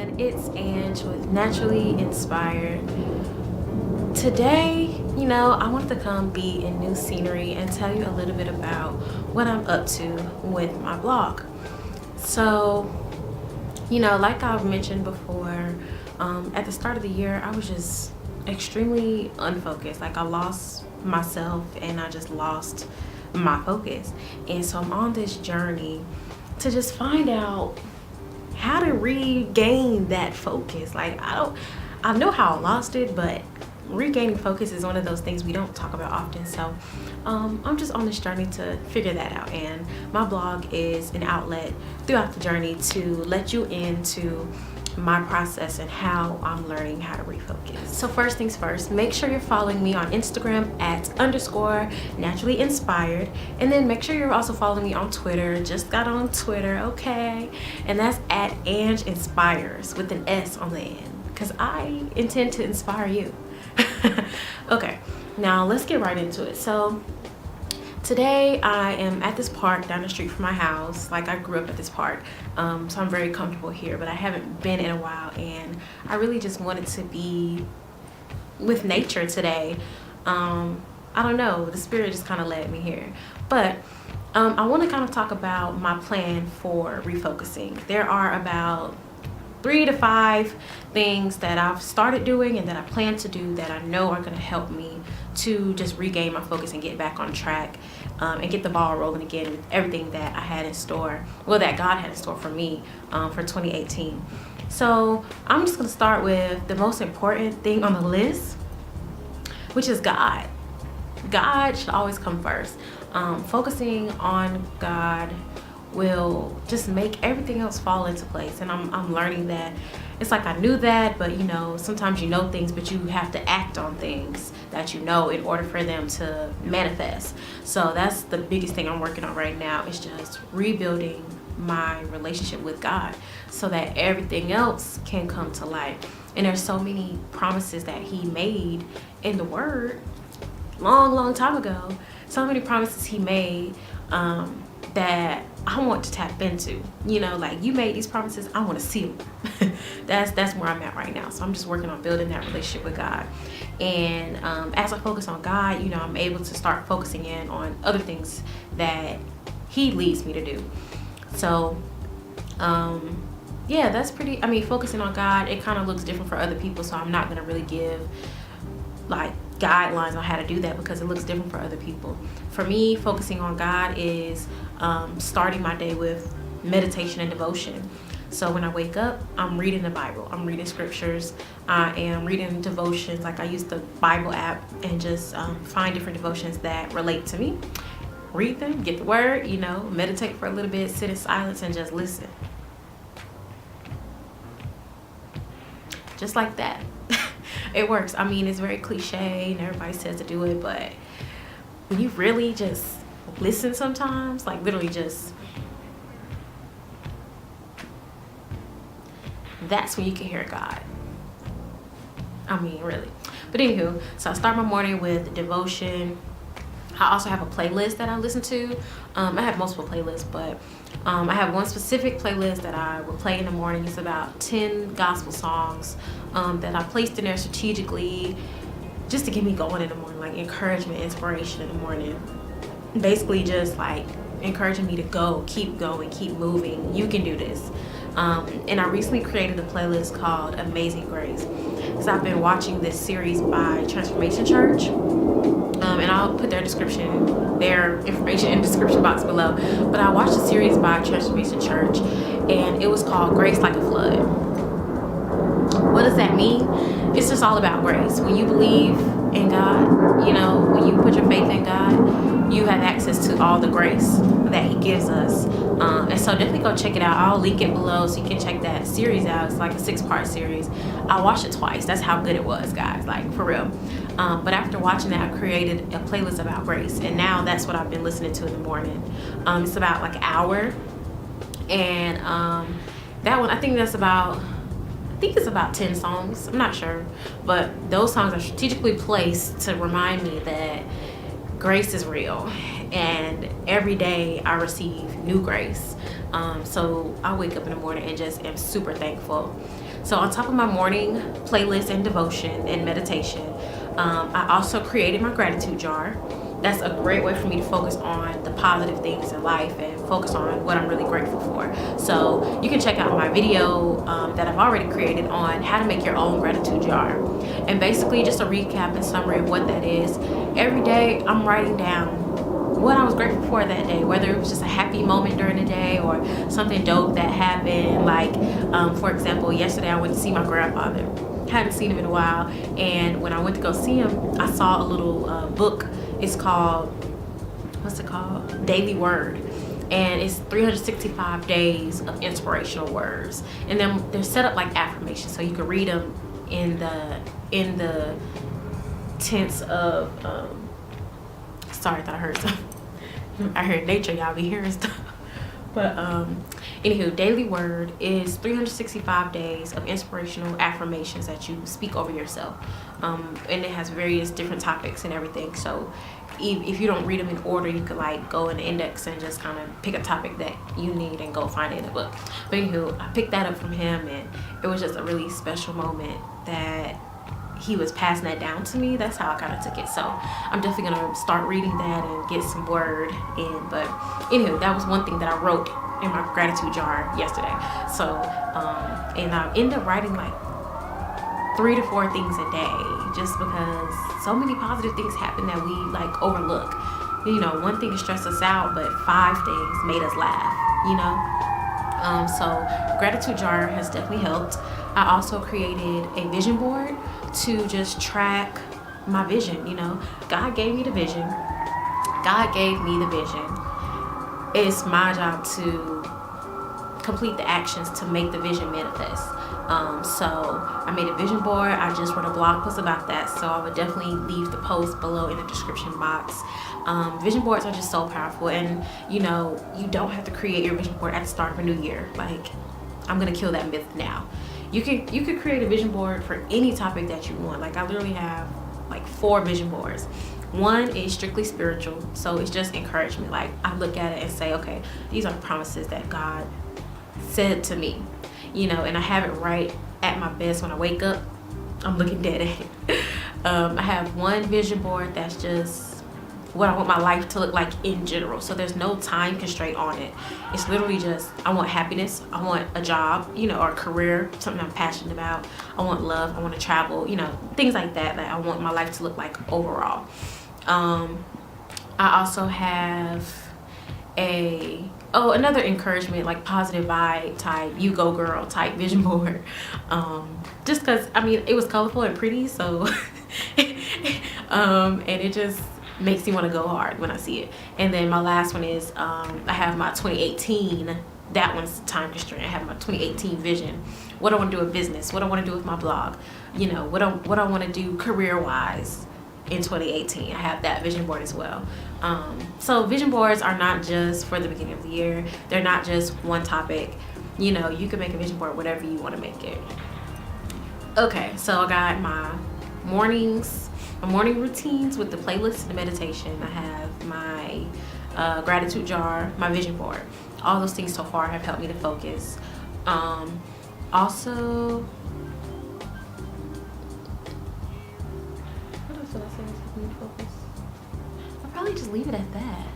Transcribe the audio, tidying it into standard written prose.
everyone, it's Ange with Naturally Inspired. Today, I wanted to come be in new scenery and tell you a little bit about what I'm up to with my blog. So, like I've mentioned before, at the start of the year, I was just extremely unfocused. Like I lost myself and I just lost my focus. And so I'm on this journey to just find out how to regain that focus. Like I know how I lost it, but regaining focus is one of those things we don't talk about often. So I'm just on this journey to figure that out, and my blog is an outlet throughout the journey to let you into my process and how I'm learning how to refocus. So first things first, make sure you're following me on Instagram at _naturally inspired, and then make sure you're also following me on Twitter. Just got on Twitter, okay, and that's at Ange Inspires with an S on the end, because I intend to inspire you. Okay, now let's get right into it. So today I am at this park down the street from my house. Like I grew up at this park, so I'm very comfortable here, but I haven't been in a while, and I really just wanted to be with nature today. I don't know, the spirit just kind of led me here. But I want to kind of talk about my plan for refocusing. There are about 3 to 5 things that I've started doing and that I plan to do that I know are going to help me to just regain my focus and get back on track, and get the ball rolling again with everything that I had in store, well, that God had in store for me for 2018. So I'm just going to start with the most important thing on the list, which is God. God should always come first. Focusing on God will just make everything else fall into place, and I'm learning that. It's like I knew that, but sometimes you know things, but you have to act on things that you know in order for them to manifest. So that's the biggest thing I'm working on right now, is just rebuilding my relationship with God so that everything else can come to light. And there's so many promises that He made in the Word long time ago, so many promises He made that I want to tap into. Like, you made these promises, I want to see them. That's where I'm at right now. So I'm just working on building that relationship with God. And as I focus on God, I'm able to start focusing in on other things that He leads me to do. So yeah, that's focusing on God, it kind of looks different for other people, so I'm not going to really give like guidelines on how to do that because it looks different for other people. For me, focusing on God is starting my day with meditation and devotion. So when I wake up, I'm reading the Bible, I'm reading scriptures, I am reading devotions. Like I use the Bible app and just find different devotions that relate to me, read them, get the word, meditate for a little bit, sit in silence and just listen. Just like that. It works. It's very cliche and everybody says to do it, but when you really just listen sometimes, like literally just, that's when you can hear God. Really. But anywho, so I start my morning with devotion. I also have a playlist that I listen to. I have multiple playlists, but I have one specific playlist that I will play in the morning. It's about 10 gospel songs that I placed in there strategically just to get me going in the morning, like encouragement, inspiration in the morning. Basically just like encouraging me to keep going, keep moving. You can do this. And I recently created a playlist called Amazing Grace, because I've been watching this series by Transformation Church. And I'll put their information in the description box below. But I watched a series by Refocusing Process, and it was called Grace Like a Flood. What does that mean? It's just all about grace. When you believe in God, when you put your faith in God, you have access to all the grace that He gives us. And so definitely go check it out. I'll link it below so you can check that series out. It's like a 6-part series. I watched it twice. That's how good it was, guys, like for real. But after watching that, I created a playlist about grace, and now that's what I've been listening to in the morning. It's about like an hour, and that one, I think it's about 10 songs. I'm not sure, but those songs are strategically placed to remind me that grace is real, and every day I receive new grace. So I wake up in the morning and just am super thankful. So on top of my morning playlist and devotion and meditation, I also created my gratitude jar. That's a great way for me to focus on the positive things in life and focus on what I'm really grateful for. So you can check out my video that I've already created on how to make your own gratitude jar. And basically just a recap and summary of what that is. Every day I'm writing down what I was grateful for that day, whether it was just a happy moment during the day or something dope that happened. Like, for example, yesterday I went to see my grandfather. Hadn't seen him in a while, and when I went to go see him, I saw a little book. It's called, what's it called? Daily Word. And it's 365 days of inspirational words. And then they're set up like affirmations, so you can read them in the tense of sorry, I thought I heard something. I heard nature, y'all be hearing stuff. But anywho, Daily Word is 365 days of inspirational affirmations that you speak over yourself. And it has various different topics and everything. So if you don't read them in order, you could like go in the index and just kind of pick a topic that you need and go find it in the book. But anywho, I picked that up from him, and it was just a really special moment that he was passing that down to me. That's how I kind of took it. So I'm definitely gonna start reading that and get some word in. But anywho, that was one thing that I wrote in my gratitude jar yesterday. So and I end up writing like 3 to 4 things a day, just because so many positive things happen that we like overlook. You know, one thing stressed us out, but 5 things made us laugh, you know. So gratitude jar has definitely helped. I also created a vision board to just track my vision. You know, God gave me the vision. God gave me the vision. It's my job to complete the actions to make the vision manifest. So I made a vision board. I just wrote a blog post about that, so I would definitely leave the post below in the description box. Vision boards are just so powerful, and you know, you don't have to create your vision board at the start of a new year. Like, I'm gonna kill that myth now. You could create a vision board for any topic that you want. Like, I literally have like 4 vision boards. One is strictly spiritual, so it's just encouragement. Like, I look at it and say, okay, these are promises that God said to me, you know, and I have it right at my best when I wake up. I'm looking dead at it. I have one vision board that's just what I want my life to look like in general. So there's no time constraint on it. It's literally just, I want happiness. I want a job, you know, or a career, something I'm passionate about. I want love. I want to travel, you know, things like that I want my life to look like overall. I also have another encouragement, like positive vibe type, you go girl type vision board. Just because, I mean, it was colorful and pretty, so and it just makes me want to go hard when I see it. And then my last one is I have my 2018. That one's time constraint. I have my 2018 vision. What I want to do with business. What I want to do with my blog. You know, what I want to do career wise in 2018. I have that vision board as well. So vision boards are not just for the beginning of the year. They're not just one topic. You know, you can make a vision board whatever you want to make it. Okay, so I got my morning routines with the playlist and the meditation. I have my gratitude jar, my vision board. All those things so far have helped me to focus. Also, what else would I say has helped me to focus? I'll probably just leave it at that.